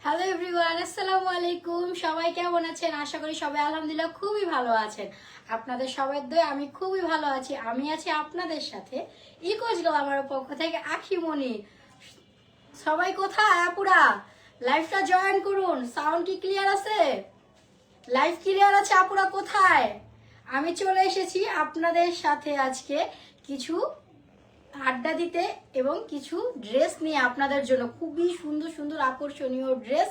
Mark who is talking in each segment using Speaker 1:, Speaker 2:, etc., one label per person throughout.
Speaker 1: Hello everyone, আসসালামু আলাইকুম। সবাই কেমন আছেন? আশা করি সবাই আলহামদুলিল্লাহ খুবই ভালো আছেন। আপনাদের সবার দয়ে আমি খুবই ভালো আছি। আমি আছি আপনাদের সাথে ইকোজ গ্লামার পক্ষ থেকে আখিমণি। সবাই কোথায় আপুরা? লাইভটা জয়েন করুন। সাউন্ড কি ক্লিয়ার আছে? লাইভ ক্লিয়ার আছে আপুরা? কোথায়? আমি চলে এসেছি আপনাদের সাথে আজকে কিছু আড্ডা দিতে এবং কিছু ড্রেস নিয়ে আপনাদের জন্য। খুবই সুন্দর সুন্দর আকর্ষণীয় ড্রেস,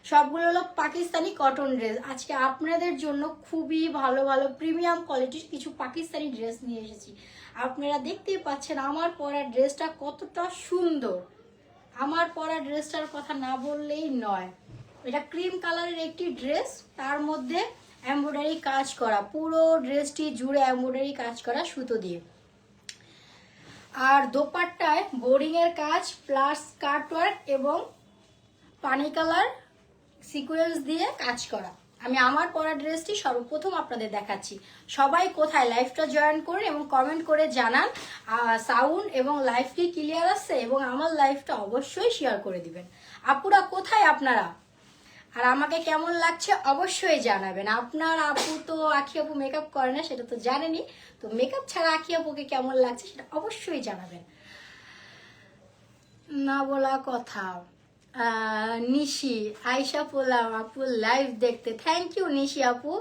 Speaker 1: সবগুলো হলো পাকিস্তানি কটন ড্রেস। আজকে আপনাদের জন্য খুবই ভালো ভালো প্রিমিয়াম কোয়ালিটির কিছু পাকিস্তানি ড্রেস নিয়ে এসেছি। আপনারা দেখতেই পাচ্ছেন আমার পরা ড্রেসটা কতটা সুন্দর। আমার পরা ড্রেসটার কথা না বললেই নয়। এটা ক্রিম কালারের একটি ড্রেস, তার মধ্যে এমব্রয়ডারি কাজ করা, পুরো ড্রেসটি জুড়ে এমব্রয়ডারি কাজ করা সুতো দিয়ে। আর দোপাট্টায় বোরিং এর কাজ প্লাস কাট ওয়ার্ক এবং পানি কালার সিকোয়েন্স দিয়ে কাজ করা। আমি আমার পরা ড্রেসটি সর্বপ্রথম আপনাদের দেখাচ্ছি। সবাই কোথায়? লাইভটা জয়েন করুন এবং কমেন্ট করে জানান সাউন্ড এবং লাইভটি ক্লিয়ার আছে, এবং আমার লাইভটা অবশ্যই শেয়ার করে দিবেন। আপুরা কোথায় আপনারা? আর আমাকে কেমন লাগছে অবশ্যই জানাবেন। আপনার আপু তো আখি আপু মেকআপ করে না, সেটা তো জানেনই। তো মেকআপ ছাড়া আখি আপুকে কেমন লাগছে সেটা অবশ্যই জানাবেন। না বলা কথা, নিশি আয়শা পোলাম আপু লাইভ দেখতে। থ্যাংক ইউ নিশি আপু।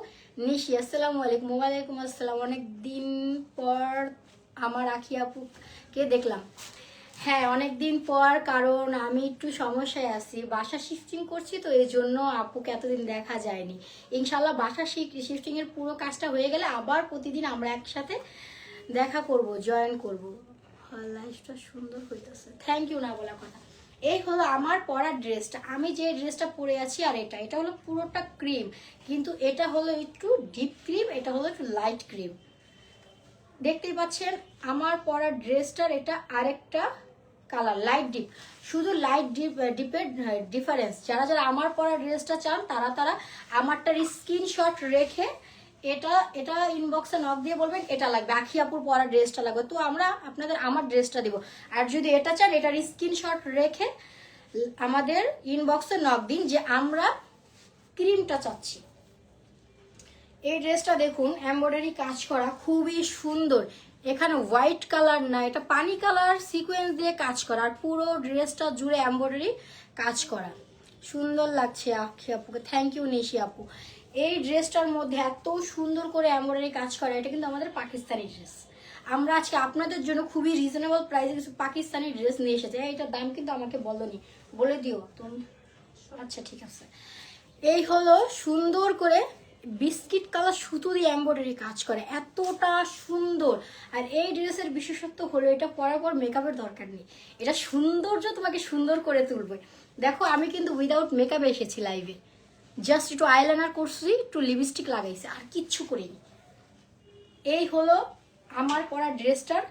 Speaker 1: নিশি আসসালামু আলাইকুম। ওয়ালাইকুম আসসালাম। অনেক দিন পর আমার আখি আপুকে দেখলাম। হ্যাঁ, অনেক দিন পর, কারণ আমি একটু সমস্যায় আছি, বাসা শিফটিং করছি, তো এই জন্য আপুকে এতদিন দেখা যায়নি। ইনশাল্লাহ বাসা শিফটিং এর পুরো কাজটা হয়ে গেলে আবার প্রতিদিন আমরা একসাথে দেখা করব, জয়েন করব। লাইফটা সুন্দর হইতেছে, থ্যাংক ইউ না বলা কথা। এই হলো আমার পরা ড্রেসটা। আমি যে ড্রেসটা পরে আছি আর এটা হলো পুরোটা ক্রিম, কিন্তু এটা হলো একটু ডিপ ক্রিম, এটা হলো একটু লাইট ক্রিম। দেখতেই পাচ্ছেন আমার পরা ড্রেসটার এটা আরেকটা কালার লাইট ডিপ। শুধু লাইট ডিপের ডিফারেন্স। যারা যারা আমার পরা ড্রেসটা চান তারা তারা আমারটার স্ক্রিনশট রেখে এটা এটা ইনবক্সে নক দিয়ে বলবেন এটা লাগবে, আখি আপুর পরা ড্রেসটা লাগবে, তো আমরা আপনাদের আমার ড্রেসটা দিব। আর যদি এটা চান এটার স্ক্রিনশট রেখে আমাদের ইনবক্সে নক দিন যে আমরা ক্রিমটা চাচ্ছি। এই ড্রেসটা দেখুন, এমব্রয়ডারি কাজ করা, খুবই সুন্দর। এখানে হোয়াইট কালার না, এটা পানি কালার সিকোয়েন্স দিয়ে কাজ করা, আর পুরো ড্রেসটা জুড়ে এমব্রয়ডারি কাজ করা। সুন্দর লাগছে আখি আপুকে। থ্যাংক ইউ নিশি আপু। এই ড্রেসটার মধ্যে এত সুন্দর করে এমব্রয়ডারি কাজ করা, এটা কিন্তু আমাদের পাকিস্তানি ড্রেস। আমরা আজকে আপনাদের জন্য খুবই রিজনেবল প্রাইসে কিছু পাকিস্তানি ড্রেস নিয়ে এসেছি। এটার দাম কিন্তু আমাকে বলনি, বলে দিও তুমি। আচ্ছা ঠিক আছে। এই হলো সুন্দর করে বিস্কিট কালার সুতো দিয়ে এমব্রয়ডারি কাজ করে, এতটা সুন্দর। আর এই ড্রেসের বিশেষত্ব হলো এটা পরার পর মেকআপের দরকার নেই, এটা সৌন্দর্য তোমাকে সুন্দর করে তুলবে। দেখো আমি কিন্তু উইদাউট মেকআপে এসেছি লাইভে, জাস্ট একটু আইলাইনার করছি, একটু লিপস্টিক লাগাইছি, আর কিচ্ছু করিনি। এই হলো আমার পরা ড্রেসটার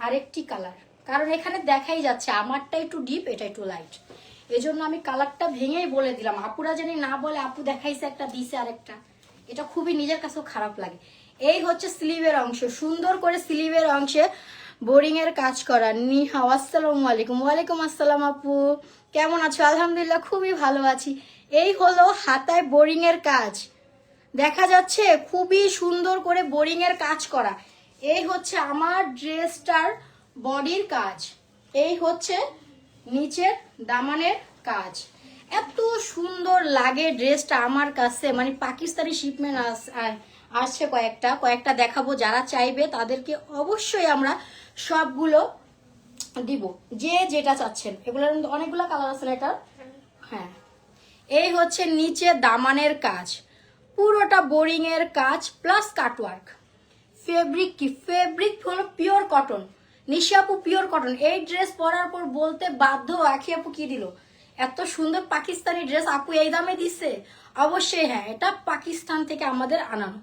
Speaker 1: আরেকটি কালার, কারণ এখানে দেখাই যাচ্ছে আমারটা একটু ডিপ, এটা একটু লাইট, এজন্য আমি কালারটা ভেঙেই বলে দিলাম। আপুরা জানি না বলে আপু দেখাইছে একটা দিছে আরেকটা, এটা খুবই নিজের কাছেও খারাপ লাগে। এই হচ্ছে স্লিভের অংশ, সুন্দর করে স্লিভের অংশে বোরিং এর কাজ করা। নিহাও আসসালামু আলাইকুম। ওয়ালাইকুম আসসালাম আপু, কেমন আছো? আলহামদুলিল্লাহ খুবই ভালো আছি। এই হলো হাতায় বোরিং এর কাজ, দেখা যাচ্ছে খুবই সুন্দর করে বোরিং এর কাজ করা। এই হচ্ছে আমার ড্রেসটার বডির কাজ, এই হচ্ছে নিচের দামানের কাজ। এত সুন্দর লাগে ড্রেসটা আমার কাছে, মানে পাকিস্তানি শিপমেন্ট আসছে কয়েকটা দেখাবো, যারা চাইবে তাদেরকে অবশ্যই আমরা সবগুলো দিব, যে যেটা চাচ্ছেন। এগুলোর অনেকগুলো কালার আছে না এটা। হ্যাঁ, এই হচ্ছে নিচে দামানের কাজ, পুরোটা বোরিং এর কাজ প্লাস কাটওয়ার্ক। ফেব্রিক কি? ফেব্রিক হলো পিওর কটন। নিশি আপু পিওর কটন। এই ড্রেস পরার পর বলতে বাধ্য, আখি আপু কি দিল, এত সুন্দর পাকিস্তানি ড্রেস আপু এই দামে দিচ্ছে। অবশ্যই হ্যাঁ, এটা পাকিস্তান থেকে আমাদের আনানো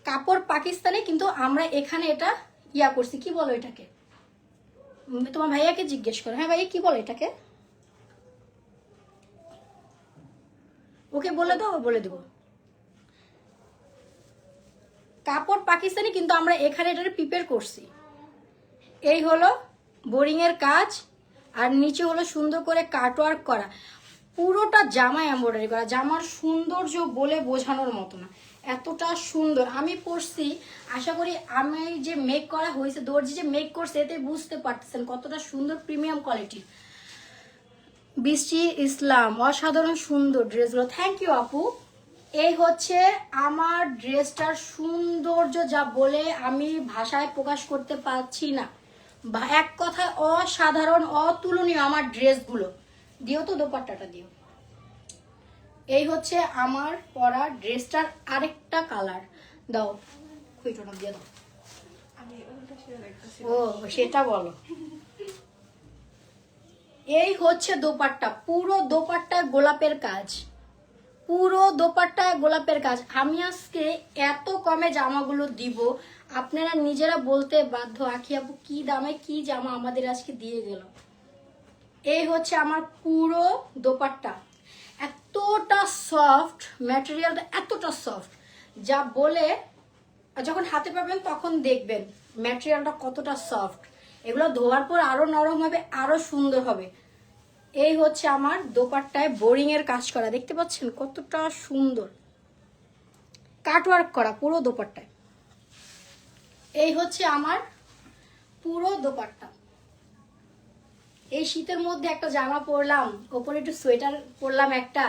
Speaker 1: কাপড়, পাকিস্তানি, কিন্তু আমরা এখানে এটা ইয়া করছি। কি বলো এটাকে? তোমার ভাইয়াকে জিজ্ঞেস করো। হ্যাঁ ভাইয়া কি বলো এটাকে? ওকে বলে দাও, বলে দেবো। কাপড় পাকিস্তানি, কিন্তু আমরা এখানে এটা প্রিপেয়ার করছি। এই হলো বোরিং এর কাজ, আর নিচে হলো সুন্দর করে কাটওয়ার্ক করা। পুরোটা জামা এমব্রয়ডারি করা, জামার সৌন্দর্য বলে বোঝানোর মতো না, এতটা সুন্দর। আমি পরছি, আশা করি আমি যে মেক করা হয়েছে, দর্জি যে মেক করছে, এতে বুঝতে পারতেছেন কতটা সুন্দর প্রিমিয়াম কোয়ালিটির। বৃষ্টি ইসলাম, অসাধারণ সুন্দর ড্রেসগুলো। থ্যাংক ইউ আপু। এই হচ্ছে আমার ড্রেসটার সৌন্দর্য, যা বলে আমি ভাষায় প্রকাশ করতে পারছি না। এক কথায় অসাধারণ, অতুলনীয় আমার ড্রেসগুলো। দিও তো দোপাট্টাটা দিও। এই হচ্ছে আমার পরা ড্রেসটার আরেকটা কালার। দাও, খুঁজোটা দিয়ে দাও। ও সেটা বলো। এই হচ্ছে দোপাট্টা, পুরো দোপাট্টায় গোলাপের কাজ, পুরো দোপাট্টায় গোলাপের কাজ। আমি আজকে এত কমে জামাগুলো দিব, আপনারা নিজেরা বলতে বাধ্য, আখি আপু কি দামে কি জামা আমাদের আজকে দিয়ে গেল। এই হচ্ছে আমার পুরো দোপাট্টা, এতটা সফট ম্যাটেরিয়ালটা, এতটা সফট যা বলে, যখন হাতে পাবেন তখন দেখবেন ম্যাটেরিয়ালটা কতটা সফট। এগুলো ধোয়ার পর আরো নরম হবে, আরো সুন্দর হবে। এই হচ্ছে আমার দোপাট্টায় বোরিং এর কাজ করা, দেখতে পাচ্ছেন কতটা সুন্দর কাটওয়ার্ক করা পুরো দোপাট্টায়। এই হচ্ছে আমার পুরো দোপাট্টা। এই শীতের মধ্যে একটা জামা পরলাম, ওপরে একটু সোয়েটার পরলাম, একটা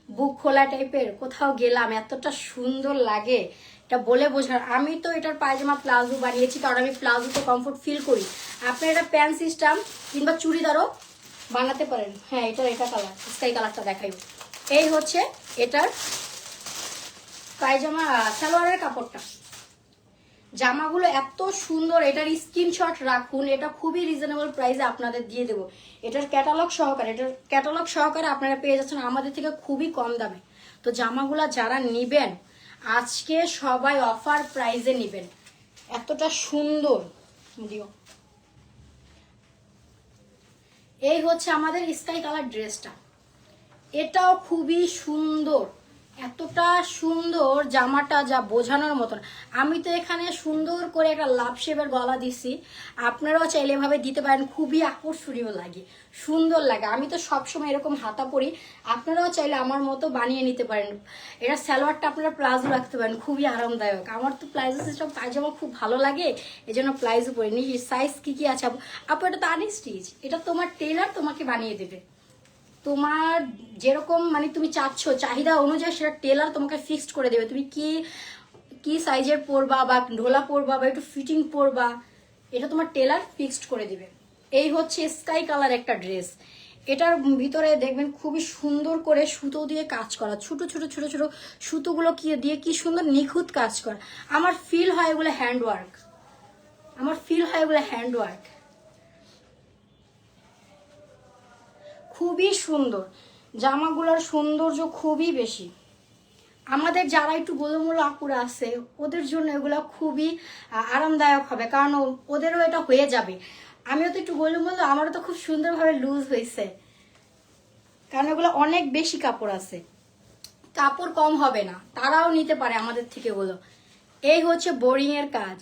Speaker 1: বুক খোলা টাইপের, কোথাও গেলাম, এতটা সুন্দর লাগে এটা বলে বোঝার। আমি তো এটার পায়জামা প্লাজো বানিয়েছি, কারণ আমি প্লাজোতে কমফোর্ট ফিল করি। আপনি এটা প্যান্ট সিস্টেম কিংবা চুড়িদারও বানাতে পারেন। হ্যাঁ, এটা কালার, স্কাই কালারটা দেখাই। এই হচ্ছে এটার পায়জামা, সালোয়ারের কাপড়টা। জামাগুলো এত সুন্দর, এটার স্ক্রিনশট রাখুন, এটা খুবই রিজনেবল প্রাইসে আপনাদের দিয়ে দেবো। এটার ক্যাটালগ সহকারে আপনারা পেয়ে যাচ্ছেন আমাদের থেকে খুবই কম দামে। তো জামাগুলো যারা নিবেন আজকে সবাই অফার প্রাইসে নিবেন, এতটা সুন্দর দিও। এই হচ্ছে আমাদের স্কাই কালার ড্রেসটা, এটাও খুবই সুন্দর, এতটা সুন্দর জামাটা যা বোঝানোর মতন। আমি তো এখানে সুন্দর করে একটা লাভ শেপের গলা দিছি, আপনারাও চাইলে এভাবে দিতে পারেন, খুবই আকর্ষণীয় লাগে, সুন্দর লাগে। আমি তো সবসময় এরকম হাতা পরি, আপনারাও চাইলে আমার মতো বানিয়ে নিতে পারেন। এটা সালোয়ারটা আপনারা প্লাজো রাখতে পারেন, খুবই আরামদায়ক। আমার তো প্লাজো সিস্টেম পায়জামা খুব ভালো লাগে, এই জন্য প্লাজো পরি। নিই সাইজ কি আছে আপু? এটা তো আনস্টিচ, এটা তোমার টেলার তোমাকে বানিয়ে দেবে। তোমার যেরকম মানে তুমি চাচ্ছ চাহিদা অনুযায়ী সেটা টেলার তোমাকে ফিক্সড করে দেবে, তুমি কি কি সাইজের পরবা বা ঢোলা পরবা বা একটু ফিটিং পরবা, এটা তোমার টেলার ফিক্সড করে দিবে। এই হচ্ছে স্কাই কালার একটা ড্রেস, এটার ভিতরে দেখবেন খুবই সুন্দর করে সুতো দিয়ে কাজ করা, ছোট ছোট ছোট ছোট সুতোগুলো কি দিয়ে কি সুন্দর নিখুঁত কাজ করা। আমার ফিল হয় এগুলো হ্যান্ডওয়ার্ক, আমার ফিল হয় এগুলো হ্যান্ডওয়ার্ক, খুবই সুন্দর। জামাগুলোর সৌন্দর্য খুবই বেশি। আমাদের যারা একটু গোলমূল আপুরা আছে ওদের জন্য এগুলো খুবই আরামদায়ক হবে, কারণ ওদেরও এটা হয়ে যাবে। আমিও তো একটু গোলমূল, আমারও তো খুব সুন্দরভাবে লুজ হয়েছে, কারণ এগুলো অনেক বেশি কাপড় আছে, কাপড় কম হবে না, তারাও নিতে পারে আমাদের থেকে এগুলো। এই হচ্ছে বোরিং এর কাজ,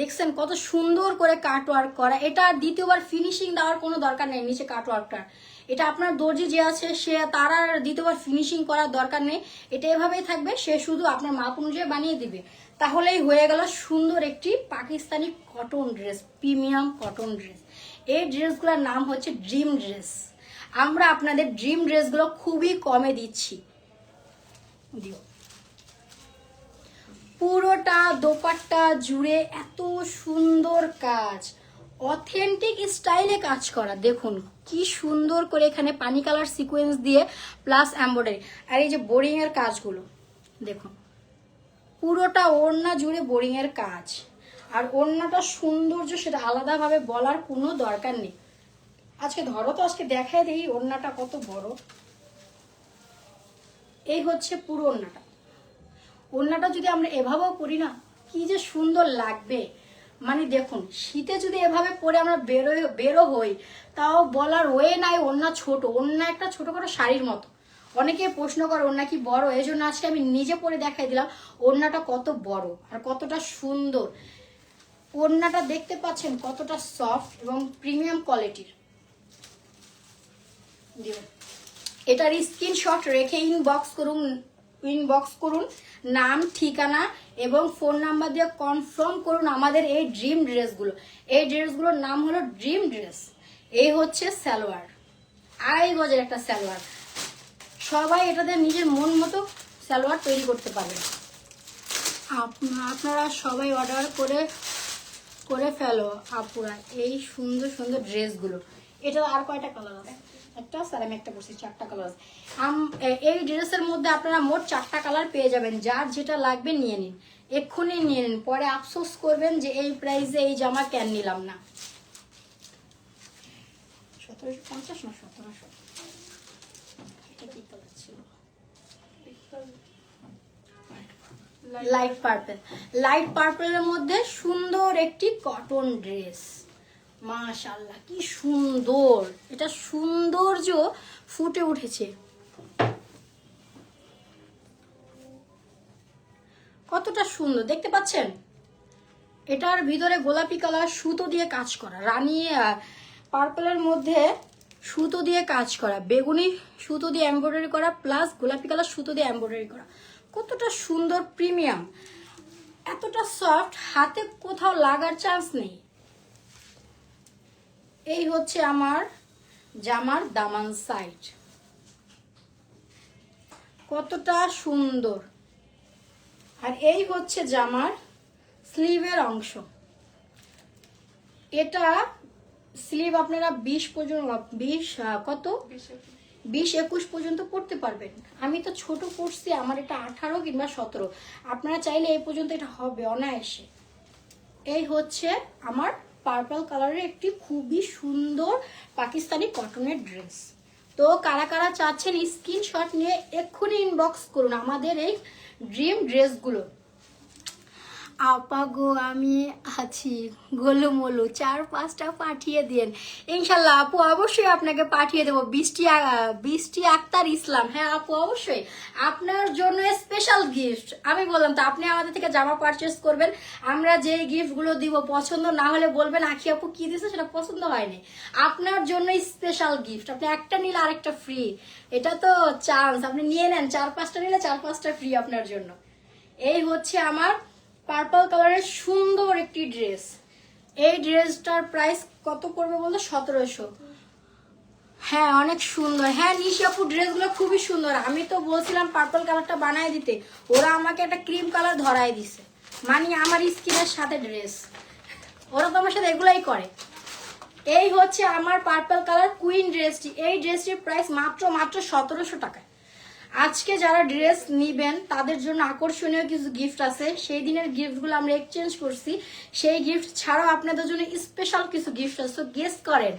Speaker 1: দেখছেন কত সুন্দর করে কাটওয়ার্ক করা। এটা দ্বিতীয়বার ফিনিশিং দেওয়ার কোনো দরকার নেই নিচে কাটওয়ার্কটা, এটা আপনার দর্জি যে আছে সে তার আর দ্বিতীয়বার ফিনিশিং করার দরকার নেই, এটা এভাবেই থাকবে, সে শুধু আপনার মাপ অনুযায়ী বানিয়ে দিবে, তাহলেই হয়ে গেল সুন্দর একটি Pakistani cotton dress, premium cotton dress. এই ড্রেসগুলোর নাম হচ্ছে ড্রিম ড্রেস। আমরা আপনাদের ড্রিম ড্রেসগুলো খুবই কমে দিচ্ছি, দিও। পুরোটা দোপাট্টা জুড়ে এত সুন্দর কাজ, অথেন্টিক স্টাইলে কাজ করা। দেখুন কি সুন্দর করে এখানে পানি কালার সিকোয়েন্স দিয়ে প্লাস এমব্রয়ডারি, আর এই যে বোরিং এর কাজগুলো দেখুন, পুরোটা ওড়না জুড়ে বোরিং এর কাজ। আর ওড়নাটা সৌন্দর্য সেটা আলাদাভাবে বলার কোনো দরকার নেই। আজকে ধরো তো, আজকে দেখাই দেই ওড়নাটা কত বড়। এই হচ্ছে পুরো ওড়নাটা, ওড়নাটা যদি আমরা এভাবেও পরি না কি যে সুন্দর লাগবে। মানে দেখুন শীতে যদি এভাবে পরে আমরা বেরো হই, তাও বলার ওয়ে নাই ওড়না ছোট, ওড়না একটা ছোটখাটো শাড়ির মতো। অনেকে প্রশ্ন করে ওড়না কি বড়, এই জন্য আজকে আমি নিজে পরে দেখাই দিলাম ওড়নাটা কত বড় আর কতটা সুন্দর। ওড়নাটা দেখতে পাচ্ছেন কতটা সফট এবং প্রিমিয়াম কোয়ালিটির। দিও। এটার স্ক্রিনশট রেখে ইনবক্স করুন নাম, ঠিকানা এবং ফোন নাম্বার দিয়ে কনফার্ম করুন আমাদের এই ড্রিম ড্রেসগুলো। এই ড্রেসগুলোর নাম হলো ড্রিম ড্রেস। এই হচ্ছে সালোয়ার, 2.5 গজের একটা সালোয়ার। সবাই এটাতে নিজের মন মতো সালোয়ার তৈরি করতে পারবেন। আপনারা সবাই অর্ডার করে ফেলো আপুরা এই সুন্দর সুন্দর ড্রেসগুলো। এটা আর কয়টা কালার আছে? একটা, স্যার আমি একটা করছি, 4টা কালার আছে। এই ড্রেসের মধ্যে আপনারা মোট 4টা কালার পেয়ে যাবেন। যার যেটা লাগবে নিয়ে নিন, এক্ষুনি নিয়ে নিন, পরে আফসোস করবেন যে এই প্রাইসে এই জামা কেন নিলাম না। 1750 না 1700? এটা কি কালার ছিল? Light purple. লাইট পার্পলের মধ্যে সুন্দর একটি কটন ড্রেস। মাশাআল্লাহ কি সুন্দর, এটা সৌন্দর্য ফুটে উঠেছে। কতটা সুন্দর দেখতে পাচ্ছেন। এটার ভিতরে গোলাপি কালার সুতো দিয়ে কাজ করা, রানী পার্পলের মধ্যে সুতো দিয়ে কাজ করা, বেগুনি সুতো দিয়ে এমব্রয়ডারি করা, প্লাস গোলাপি কালার সুতো দিয়ে এমব্রয়ডারি করা। কতটা সুন্দর, প্রিমিয়াম, এতটা সফট, হাতে কোথাও লাগার চান্স নেই। এই হচ্ছে আমার জামার দামান সাইড, কতটা সুন্দর। আর এই হচ্ছে জামার স্লিভের অংশ। এটা স্লিভ আপনারা 20 পর্যন্ত, 20-21 পর্যন্ত পড়তে পারবেন। আমি তো ছোট পড়ছি, আমার এটা 18 কিংবা 17। আপনারা চাইলে এই পর্যন্ত এটা হবে অনায়াসে। এই হচ্ছে আমার পার্পল কালারের একটি খুবই সুন্দর পাকিস্তানি কটনের ড্রেস। তো কারা কারা চাচ্ছেন স্ক্রিনশট নিয়ে এক্ষুনি ইনবক্স করুন আমাদের এই ড্রিম ড্রেসগুলো। আপা গো আমি আছি, গোলুমোলু 4-5টা পাঠিয়ে দিন ইনশাল্লাহ। আপু অবশ্যই আপনাকে পাঠিয়ে দেবো। বৃষ্টি আক্তার ইসলাম, হ্যাঁ আপু অবশ্যই আপনার জন্য স্পেশাল গিফট। আমি বললাম তো আপনি আমাদের থেকে জামা পারচেস করবেন, আমরা যে গিফটগুলো দিব পছন্দ না হলে বলবেন আখি আপু কি দিছে সেটা পছন্দ হয়নি। আপনার জন্য স্পেশাল গিফট, আপনি একটা নিলে আরেকটা ফ্রি। এটা তো চান্স, আপনি নিয়ে নেন, 4-5টা নিলে 4-5টা ফ্রি আপনার জন্য। এই হচ্ছে আমার পার্পল কালারের সুন্দর একটি ড্রেস। এই ড্রেসটার প্রাইস কত পড়বে বলতো? 1700। হ্যাঁ অনেক সুন্দর। হ্যাঁ নিশি আপু ড্রেসগুলো খুবই সুন্দর। আমি তো বলছিলাম পার্পল কালারটা বানায় দিতে, ওরা আমাকে একটা ক্রিম কালার ধরায় দিছে, মানে আমার স্কিনের সাথে ড্রেস। ওরা তো আমার সাথে এগুলাই করে। এই হচ্ছে আমার পার্পল কালার কুইন ড্রেসটি। এই ড্রেসটির প্রাইস মাত্র 1700 টাকায়। আজকে যারা ড্রেস নিবেন তাদের জন্য আকর্ষণীয় কিছু গিফট আছে। সেই দিনের গিফটগুলো আমরা এক্সচেঞ্জ করছি। সেই গিফট ছাড়াও আপনাদের জন্য স্পেশাল কিছু গিফট আছে। গেস করেন,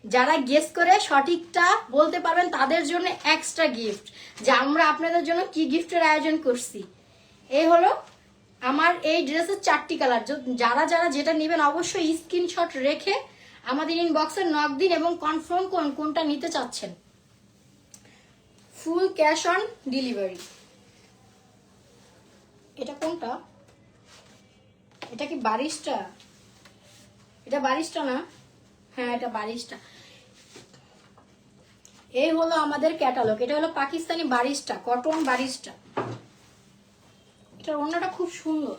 Speaker 1: যারা গেস করে সঠিকটা বলতে পারবেন তাদের জন্য এক্সট্রা গিফট, যে আমরা আপনাদের জন্য কি গিফটের আয়োজন করছি। এই হলো আমার এই ড্রেসের 4টি কালার। যারা যারা যেটা নেবেন অবশ্যই স্ক্রিনশট রেখে আমাদের ইনবক্সে নক দিন এবং কনফার্ম করুন কোনটা নিতে চাচ্ছেন। Full cash on delivery. এটা কোনটা? এটা কি বারিস্টা? এটা বারিস্টা না? হ্যাঁ এটা বারিস্টা। এই হলো আমাদের ক্যাটালগ। এটা হলো পাকিস্তানি বারিস্টা, কটন বারিস্টা। এটার ওড়নাটা খুব সুন্দর,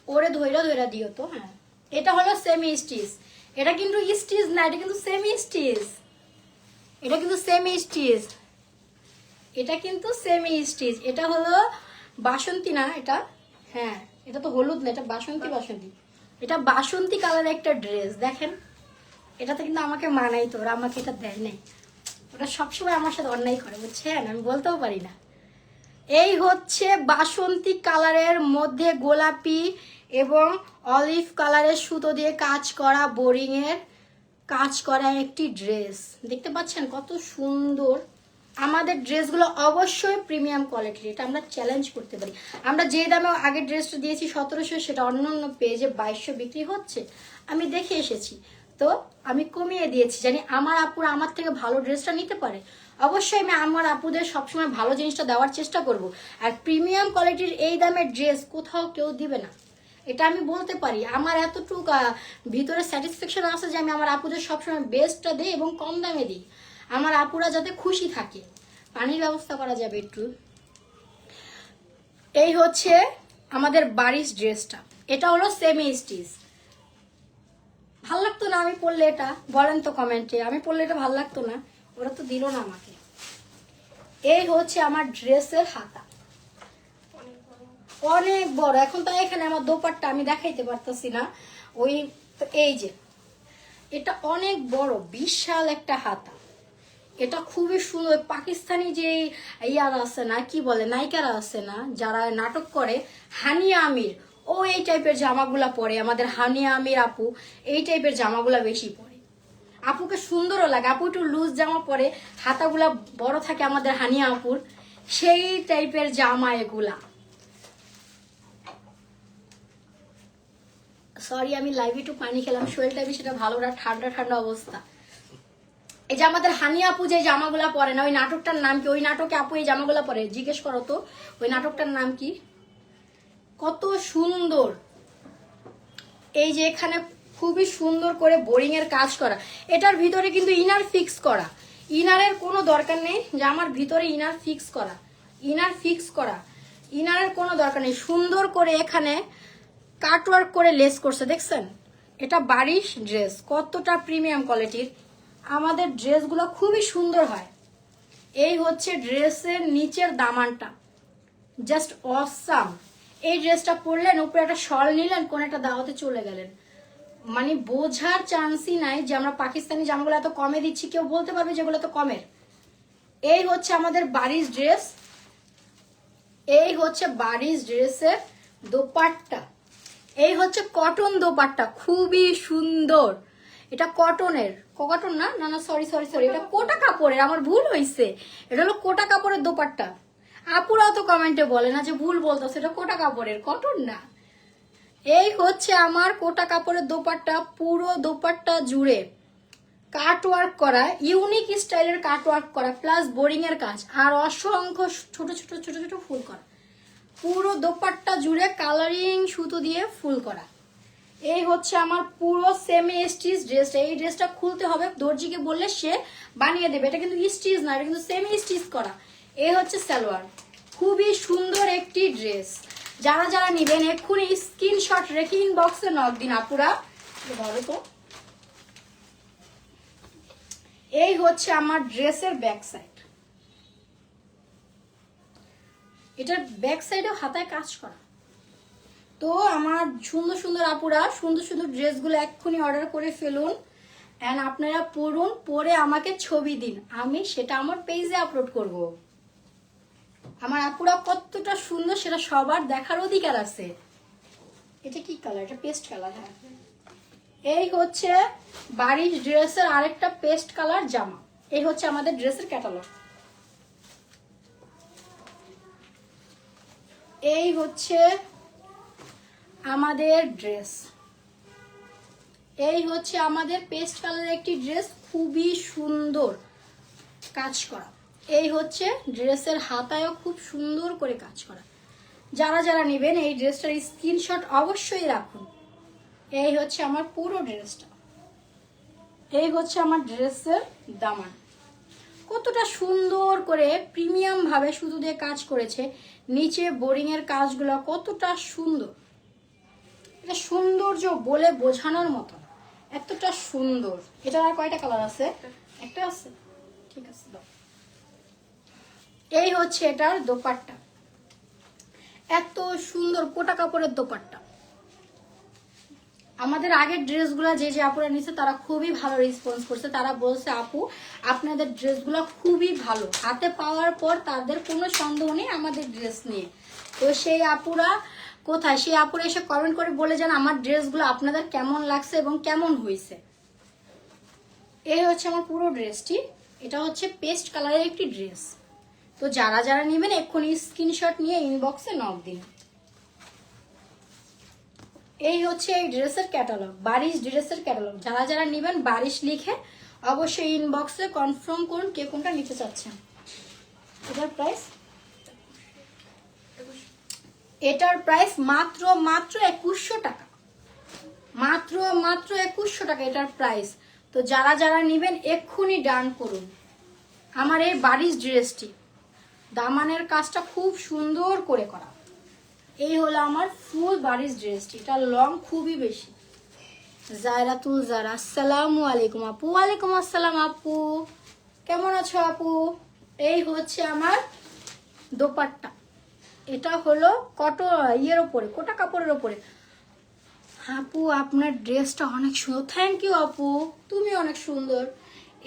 Speaker 1: ওরে ধৈরা ধৈরা দিও তো। হ্যাঁ এটা হলো সেমি স্টিচ। এটা কিন্তু স্টিচ না, এটা কিন্তু সেমি স্টিচ। এটা কিন্তু সেমি স্টিচ, এটা কিন্তু সেমি স্টিচ। এটা হলো বাসন্তী না এটা? হ্যাঁ এটা তো হলুদ না, এটা বাসন্তী। এটা বাসন্তী কালার একটা ড্রেস। দেখেন এটাতে কিন্তু আমাকে মানাই, তো ওরা আমাকে এটা দেয় নাই। ওরা সবসময় আমার সাথে অন্যায় করে, বুঝছেন, আমি বলতেও পারি না। এই হচ্ছে বাসন্তী কালারের মধ্যে গোলাপি এবং অলিভ কালারের সুতো দিয়ে কাজ করা, বোরিং এর কাজ করা একটি ড্রেস। দেখতে পাচ্ছেন কত সুন্দর। আমাদের ড্রেসগুলো অবশ্যই প্রিমিয়াম কোয়ালিটির, এটা আমরা চ্যালেঞ্জ করতে পারি। আমরা যে দামে আগের ড্রেসটা দিয়েছি 1700, সেটা অন্য অন্য পেজে 2200 বিক্রি হচ্ছে, আমি দেখে এসেছি। তো আমি কমিয়ে দিয়েছি, জানি আমার আপুরা আমার থেকে ভালো ড্রেসটা নিতে পারে। অবশ্যই আমি আমার আপুদের সবসময় ভালো জিনিসটা দেওয়ার চেষ্টা করব। আর প্রিমিয়াম কোয়ালিটির এই দামের ড্রেস কোথাও কেউ দিবে না, এটা আমি বলতে পারি। আমার এতটুকু ভিতরে স্যাটিসফ্যাকশন আছে যে আমি আমার আপুদের সবসময় বেস্টটা দিই এবং কম দামে দিই। আমার আপুরা যাতে খুশি থাকে। পানির ব্যবস্থা করা যাবে একটু। এই হচ্ছে আমাদের বারিশ ড্রেসটা, এটা হলো সেমি স্টিচ। ভাল লাগতো না আমি পরলে? এটা বলেন তো কমেন্টে, আমি পরলে এটা ভাল লাগতো না? ওরা তো দিল না আমাকে। এই হচ্ছে আমার ড্রেসের হাতা, অনেক বড়। এখন তো এখানে আমার দোপাট্টা আমি দেখাইতে পারতেছি না, ওই তো এই যে এটা অনেক বড় বিশাল একটা হাতা। এটা খুবই সুন্দর। পাকিস্তানি যে ইয়ারা আছে না, কি বলে, নায়িকারা আছে না যারা নাটক করে, হানিয়া আমির, ও এই টাইপের জামাগুলা পরে। আমাদের হানিয়া আমির আপু এই টাইপের জামাগুলা বেশি পরে। আপুকে সুন্দরও লাগে, আপু একটু লুজ জামা পরে, হাতাগুলা বড় থাকে আমাদের হানিয়া আপুর, সেই টাইপের জামা এগুলা। সরি আমি লাইভে একটু পানি খেলাম, শরীরটা বেশিটা ভালো না, ঠান্ডা ঠান্ডা অবস্থা। এই যে আমাদের হানিয়া আপু যে জামাগুলা পরে না, ওই নাটকটার নাম কি? ওই নাটকে আপু এই জামাগুলা পরে, জিজ্ঞেস করো তো ওই নাটকটার নাম কি? কত সুন্দর। এই যে এখানে খুবই সুন্দর করে বোরিং এর কাজ করা। এটার ভিতরে কিন্তু ইনার ফিক্স করা, ইনারের কোনো দরকার নেই যে আমার ভিতরে ইনার ফিক্স করা, ইনার ফিক্স করা, ইনারের কোনো দরকার নেই। সুন্দর করে এখানে কাটওয়ার্ক করে লেস করছে, দেখছেন? এটা বারিশ ড্রেস, কতটা প্রিমিয়াম কোয়ালিটির। আমাদের ড্রেসগুলো খুবই সুন্দর হয়। এই হচ্ছে ড্রেসের নিচের দামানটা, জাস্ট অসাম। এই ড্রেসটা পরলেন, উপরে একটা শল নিলেন, কোন একটা দাওয়াতে চলে গেলেন, মানে বোঝার চান্সই নাই যে আমরা পাকিস্তানি জামাগুলো এত কমে দিচ্ছি। কেউ বলতে পারবে যেগুলো তো কমের? এই হচ্ছে আমাদের বারিশ ড্রেস, এই হচ্ছে বারিশ ড্রেসের দোপাট্টা। এই হচ্ছে কটন দোপাট্টা, খুবই সুন্দর। এটা কটনের, কটন না, না না সরি সরি সরি, এটা কোটা কাপড়ের, আমার ভুল হয়েছে। এটা হলো কোটা কাপড়ের দোপাট্টা। আপুরাও তো কমেন্টে বলে না যে ভুল বলতেছে, এটা কোটা কাপড়ের, কটন না। এই হচ্ছে আমার কোটা কাপড়ের দোপাট্টা, পুরো দোপাট্টা জুড়ে কাটওয়ার্ক করা, ইউনিক স্টাইলের কাটওয়ার্ক করা, প্লাস বোরিং এর কাজ, আর অসংখ্য ছোট ছোট ছোট ছোট ফুল করা। পুরো দোপাট্টা জুড়ে কালারিং সুতো দিয়ে ফুল করা। এই হচ্ছে আমার পুরো সেমি স্টিচ ড্রেসটা। এই ড্রেসটা খুলতে হবে, দর্জিকে বললে সে বানিয়ে দেবে। এটা কিন্তু স্টিচ না, এটা কিন্তু সেমি স্টিচ করা। এই হচ্ছে সালোয়ার, খুবই সুন্দর একটি ড্রেস। যারা যারা নিবেন এক্ষুনি স্ক্রিনশট রেখে ইনবক্সে নক দিন আপুরা। ধরো তো, এই হচ্ছে আমার ড্রেসের ব্যাক সাইড। এটার ব্যাক সাইডেও হাতায় কাজ করা। তো আমার সুন্দর সুন্দর আপুরা সুন্দর সুন্দর ড্রেসগুলো এক্ষুনি অর্ডার করে ফেলুন, অ্যান্ড আপনারা পরুন, পরে আমাকে ছবি দিন, আমি সেটা আমার পেজে আপলোড করব। আমার আপুরা কতটা সুন্দর সেটা সবার দেখার অধিকার আছে। এটা কি কালার? এটা পেস্ট কালার। হ্যাঁ, এই হচ্ছে বারিশ ড্রেসের আরেকটা পেস্ট কালার জামা। এই হচ্ছে আমাদের ড্রেসের ক্যাটালগ। এই হচ্ছে আমাদের ড্রেস, এই হচ্ছে আমাদের পেস্ট কালারের একটি ড্রেস, খুবই সুন্দর কাজ করা। এই হচ্ছে ড্রেসের হাতায়ও খুব সুন্দর করে কাজ করা। যারা যারা নেবেন এই ড্রেসটার স্ক্রিনশট অবশ্যই রাখুন। এই হচ্ছে আমার পুরো ড্রেসটা, এই হচ্ছে আমার ড্রেসের দামান। কতটা সুন্দর করে প্রিমিয়াম ভাবে সুতো দিয়ে কাজ করেছে, নিচে বোরিং এর কাজগুলো কতটা সুন্দর। এটা সৌন্দর্য বলে বোঝানোর মতো, এতটা সুন্দর। এটা আর কয়টা কালার আছে? একটা আছে, ঠিক আছে দাও। এই হচ্ছে এটার দোপাট্টা, এত সুন্দর কোটা কাপড়ের দোপাট্টা। আমাদের আগের ড্রেসগুলো যে যে আপুরা নিচ্ছে তারা খুবই ভালো রেসপন্স করছে। তারা বলছে আপু আপনাদের ড্রেসগুলো খুবই ভালো, হাতে পাওয়ার পর তাদের কোনো সন্দেহ নেই আমাদের ড্রেস নিয়ে। তো সেই আপুরা কোথায়? সেই আপুরা এসে কমেন্ট করে বলে যান আমার ড্রেসগুলো আপনাদের কেমন লাগছে এবং কেমন হয়েছে। এই হচ্ছে আমার পুরো ড্রেসটি, এটা হচ্ছে পেস্ট কালারের একটি ড্রেস। তো যারা যারা নেবেন এক্ষুনি স্ক্রিনশট নিয়ে ইনবক্সে নক দিন। এই হচ্ছে এই ড্রেসের ক্যাটালগ, বারিশ ড্রেসের ক্যাটালগ। যারা যারা নেবেন বারিশ লিখে অবশ্যই ইনবক্সে কনফার্ম করুন কে কোনটা নিতে চাচ্ছেন। এটার প্রাইস, এটার প্রাইস মাত্র 2100 টাকা, মাত্র 2100 টাকা এটার প্রাইস। তো যারা যারা নেবেন এক্ষুনি ডান করুন। আমার এই বাড়ির ড্রেসটি দামানের কাজটা খুব সুন্দর করে করা। এই হলো আমার ফুল বাড়ির ড্রেসটি, এটা লং খুবই বেশি। জায়রাতুল জারা, আসসালামু আলাইকুম আপু। ওয়ালাইকুম আসসালাম আপু, কেমন আছো আপু? এই হচ্ছে আমার দোপাট্টা, এটা হলো ইয়ের ওপরে, কোটা কাপড়ের ওপরে। আপু আপনার ড্রেসটা অনেক সুন্দর, থ্যাংক ইউ আপু, তুমি অনেক সুন্দর।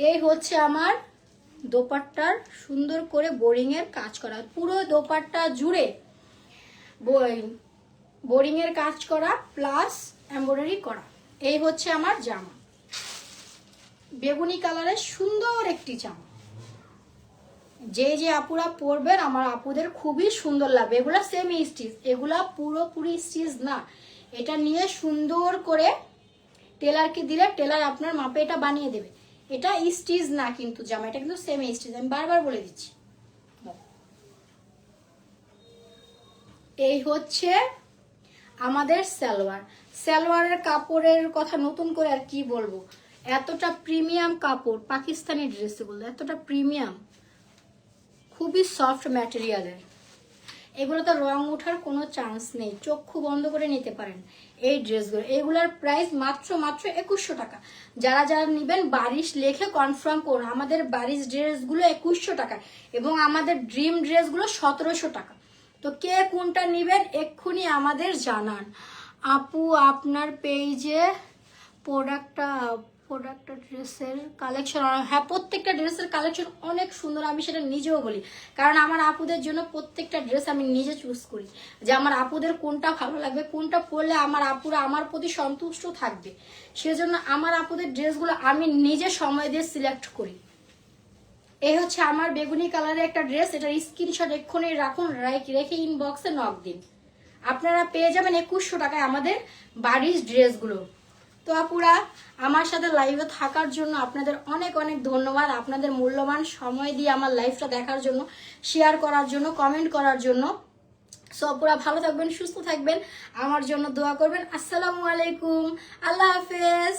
Speaker 1: এই হচ্ছে আমার দোপাট্টার সুন্দর করে বোরিং এর কাজ করা, পুরো দোপাট্টা জুড়ে বোরিং এর কাজ করা প্লাস এমব্রয়ডারি করা। এই হচ্ছে আমার জামা, বেগুনি কালারের সুন্দর একটি জামা। যে যে আপুরা পরবেন আমার আপুদের খুবই সুন্দর লাগবে। এগুলা সেমি স্টিচ, এগুলা পুরোপুরি স্টিচ না। এটা নিয়ে সুন্দর করে টেলারকে দিলে টেলার আপনার মাপে এটা বানিয়ে দেবে। এটা স্টিচ না কিন্তু জামা, এটা কিন্তু সেমি স্টিচ, আমি বারবার বলে দিচ্ছি। এই হচ্ছে আমাদের সালোয়ার। সালোয়ারের কাপড়ের কথা নতুন করে আর কি বলবো, এতটা প্রিমিয়াম কাপড়, পাকিস্তানি ড্রেসগুলো এতটা প্রিমিয়াম, খুবই সফট ম্যাটেরিয়ালের। এগুলো তো রং ওঠার কোনো চান্স নেই, চক্ষু বন্ধ করে নিতে পারেন এই ড্রেসগুলো। এগুলোর প্রাইস মাত্র 2100 টাকা। যারা যারা নেবেন বারিশ লেখে কনফার্ম করুন। আমাদের বারিশ ড্রেসগুলো 2100 টাকা এবং আমাদের ড্রিম ড্রেসগুলো 1700 টাকা। তো কে কোনটা নেবেন এক্ষুনি আমাদের জানান। আপু আপনার পেজে প্রোডাক্টটা ড্রেসের কালেকশন, হ্যাঁ প্রত্যেকটা ড্রেসের কালেকশন অনেক সুন্দর, আমি সেটা নিজেও বলি। কারণ আমার আপুদের জন্য প্রত্যেকটা ড্রেস আমি নিজে চুজ করি, যে আমার আপুদের কোনটা ভালো লাগবে, কোনটা পরলে আমার আপুরা আমার প্রতি সন্তুষ্ট থাকবে। সেজন্য আমার আপুদের ড্রেসগুলো আমি নিজে সময় দিয়ে সিলেক্ট করি। এই হচ্ছে আমার বেগুনি কালারের একটা ড্রেস, এটার স্ক্রিনশট এক্ষুনি রাখুন, রেখে ইনবক্সে নক দিন। আপনারা পেয়ে যাবেন 2100 টাকায় আমাদের বাড়ির ড্রেসগুলো। তো আপুরা আমার সাথে লাইভে থাকার জন্য আপনাদের অনেক অনেক ধন্যবাদ। আপনাদের মূল্যবান সময় দিয়ে আমার লাইভটা দেখার জন্য, শেয়ার করার জন্য, কমেন্ট করার জন্য। সো আপুরা ভালো থাকবেন, সুস্থ থাকবেন, আমার জন্য দোয়া করবেন। আসসালামু আলাইকুম, আল্লাহ হাফেজ।